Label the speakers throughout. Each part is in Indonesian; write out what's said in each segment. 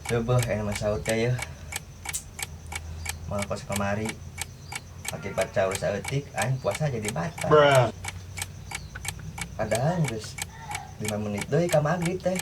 Speaker 1: Coba yang masaut ya mau kos kemari akibat caur saeutik aing puasa jadi batal. Padahal geus 5 menit deui ka magrib teh.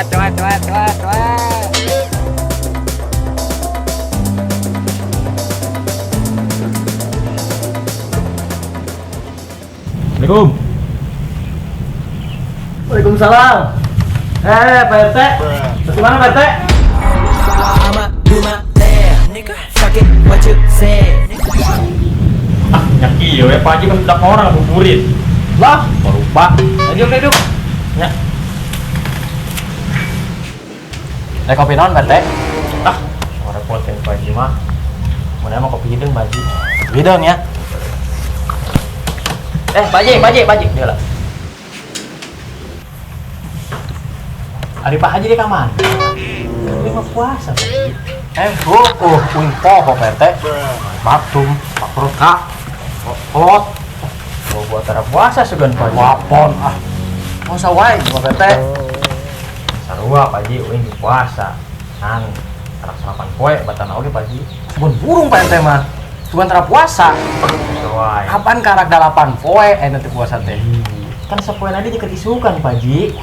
Speaker 2: Tuat.
Speaker 3: Assalamualaikum.
Speaker 4: Waalaikumsalam. Pak RT. Terus mana Pak RT?
Speaker 3: Nyaki ya Pak Haji kan udah orang buburit.
Speaker 4: Lah,
Speaker 3: Baru Pak.
Speaker 4: duduk.
Speaker 3: Ya.
Speaker 4: Kopi naon Pak RT?
Speaker 3: Orang poten Pak Haji mah. Mana mah kopi hidung Pak Haji.
Speaker 4: Bidang ya. Pak Haji. Dia lah.
Speaker 3: Ari Pak Haji di kamar. Dia mah puasa Pak Haji.
Speaker 4: Puing poho Pak RT.
Speaker 3: Batum, Pak Perka. Kolot. Mau buat cara puasa segan Pak Haji.
Speaker 4: Wapon masa wae Pak RT.
Speaker 3: Sarua Pak Haji uing di puasa. Kan anak sarapan poe batana oge Pak Haji.
Speaker 4: Sebun burung Pak RT mah. Cuman tara puasa.
Speaker 3: Sesuai.
Speaker 4: Kapan karak 8 poe nanti puasa teh.
Speaker 3: Kan sepoe tadi deket isukan Pak Haji.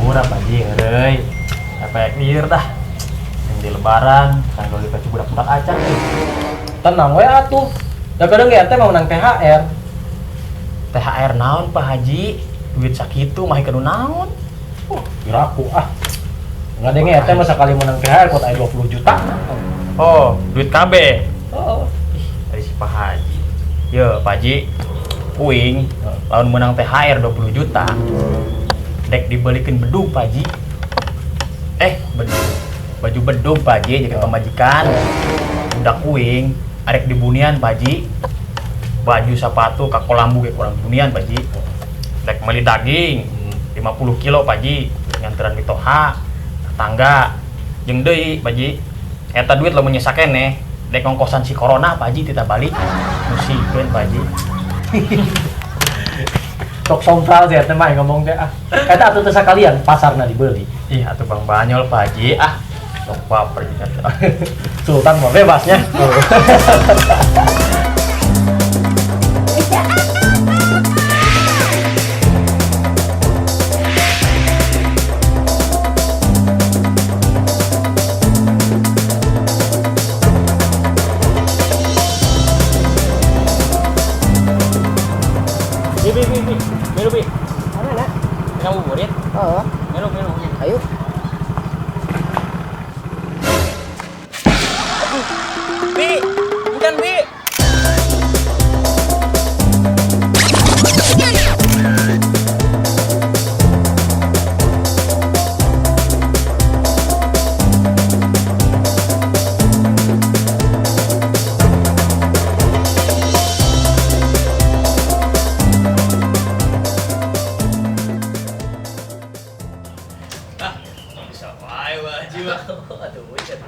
Speaker 3: Murah Pak Haji ngeureui. Efek lieur dah. Yang di lebaran tanggal di baju budak-budak acan nih.
Speaker 4: Tenang we atuh. Da kadang ge teh mau menang THR.
Speaker 3: THR naon Pak Haji? Duit sakitu mah ikanu naon?
Speaker 4: Kiraku nggak ada nge teh masa kali menang THR kuat aya 20 juta.
Speaker 3: Oh, duit KB.
Speaker 4: Oh.
Speaker 3: Dari si Pak Haji. Yo, Pak Haji. Uing lawan menang THR 20 juta. Dek dibalikin bedug Pak Haji. Bedug. Baju bedug Pak Haji jadi pemajikan. Udah uing arek di bunian Pak Haji. Baju sepatu ka kolambu ke kolam bunian Pak Haji. Dek meli daging 50 kilo Pak Haji. Nganteran mitoha tangga jeung deui Pak Haji. Eta duit lo menyesakan nih, dek ngongkosan si corona Pak Haji tita balik, musikeun Pak Haji.
Speaker 4: Tok sompral sih teh mah ngomong teh Eta atuh teh sakalian pasarna dibeli.
Speaker 3: Ih, atuh Bang Banyol Pak Haji, sok baper juga.
Speaker 4: Sultan mah bebasnya.
Speaker 3: Minum, Bi.
Speaker 2: Mana nak?
Speaker 3: Minum buburit.
Speaker 2: Oh,
Speaker 3: Minum.
Speaker 2: ayo.
Speaker 3: Bi, bukan Bi. Aduh, bocet.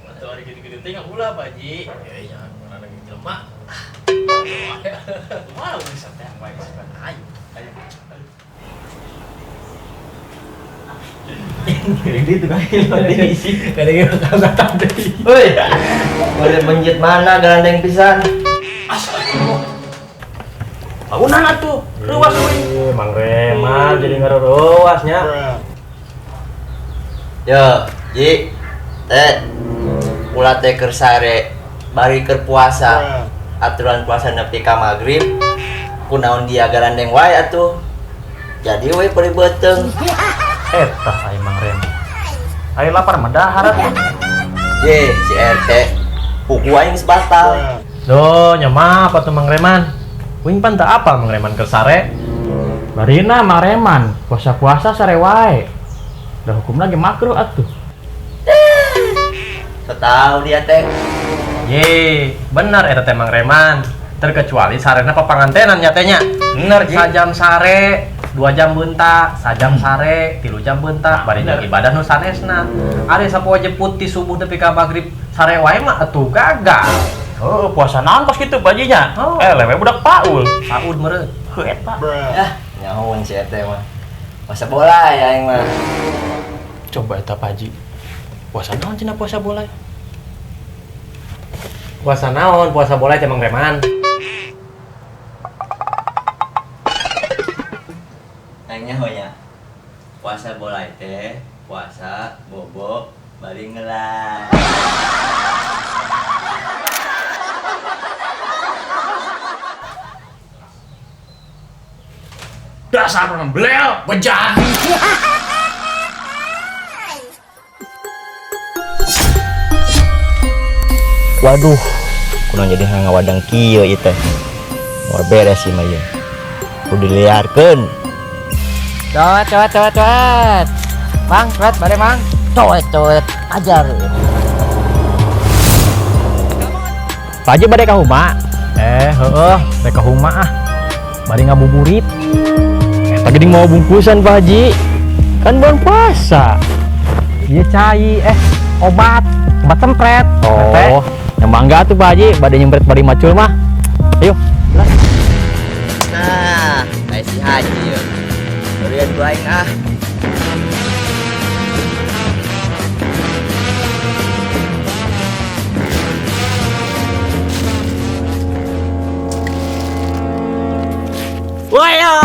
Speaker 3: Waktu hari gede-gede tengah ulah Pak Haji. Ya jangan mana lagi jelema. Mana bisa teh baik sekan. Ayo. Kering itu kan diisi. Kadang kata tadi.
Speaker 1: Woi. Boleh benjit mana gandeng pisan.
Speaker 3: Astagfirullah. Bangunan atuh. Ruas we.
Speaker 4: Mang Rema jadi ngaruruasnya.
Speaker 1: Yo, Ji. Teh. Ulah teh keur sare bari keur puasa. Aturan puasa nepi ka magrib. Kunaon dia garandeng wae atuh. Jadi we peri beuteng.
Speaker 3: Eta aya Mang Rem. Aya lapar mah dahar atuh.
Speaker 1: Ye, si RT. Puku aing geus batal.
Speaker 4: Duh, nyama apa tuh Mang Reman? Uing pan teu apa Mang Reman keur sare? Barina Mang Reman, puasa-puasa sare wae. Da hukum lagi makruh atuh.
Speaker 1: Tahu dia teh.
Speaker 4: Ye, bener eta teh Mang Reman. Terkecuali sarena papangantenan nyatanya.
Speaker 3: Bener, Ji.
Speaker 4: Sajam sare, 2 jam beunta, sajam sare, 3 jam beunta, bari jeung ibadah nu sanesna. Ari sapoe jeput ti subuh nepi ka magrib sare wae mah atuh gagal.
Speaker 3: Oh, puasa naon kos kitu pajinya?
Speaker 4: Oh.
Speaker 3: Lewe budak paul.
Speaker 4: Saud meureun.
Speaker 3: Heuh eta.
Speaker 1: Ah, nyahoun si RT mah. Masa bola ya aing mah.
Speaker 3: Coba eta Paji. Puasa naon cenah puasa bola?
Speaker 4: Puasa naon? Puasa bola teh Mang Reman.
Speaker 1: Aing nyahonya. Puasa bola teh, puasa bobo bari ngelah.
Speaker 3: Dasar orang belel, bejat.
Speaker 1: Waduh, kunaon jadi ngawadang kieu ieu teh. Moal beres sih mah ieu. Kudu diliarkeun.
Speaker 2: Coet. Mang, coet, bare mang. Coet, ajar.
Speaker 4: Paji bade ka huma. Heueuh, bade ka huma ah. Bari ngabuburit. Eta geuning mau bungkusan Pak Haji. Kan bulan puasa. Ieu cai obat tempret. Oh, yang mangga tuh Pak Haji, bade nyempret bari macul mah. Ayo, jelas.
Speaker 1: Nah, kayak si Haji yuk. Berian gua aing ah.
Speaker 2: Waya.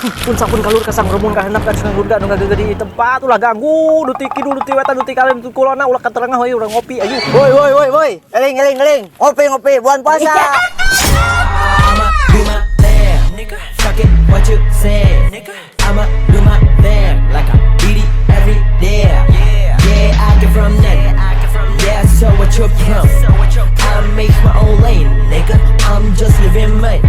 Speaker 2: Pun sampun kalur kasang rumun kahendak dan senang lurga nu ngageugeud di tempat ulah ganggu duti kidu duti wetan duti kalen duti kulona ulah katerengah we urang ngopi ayo.
Speaker 1: Woi. Eling. Ngopi bulan puasa.
Speaker 5: I'ma do my thing, nigga. Fuck it, what you say, nigga. I'ma do my thing like I beat it every day. Yeah, I get from that. Yeah, so what you from? I make my own lane, nigga. I'm just living mine.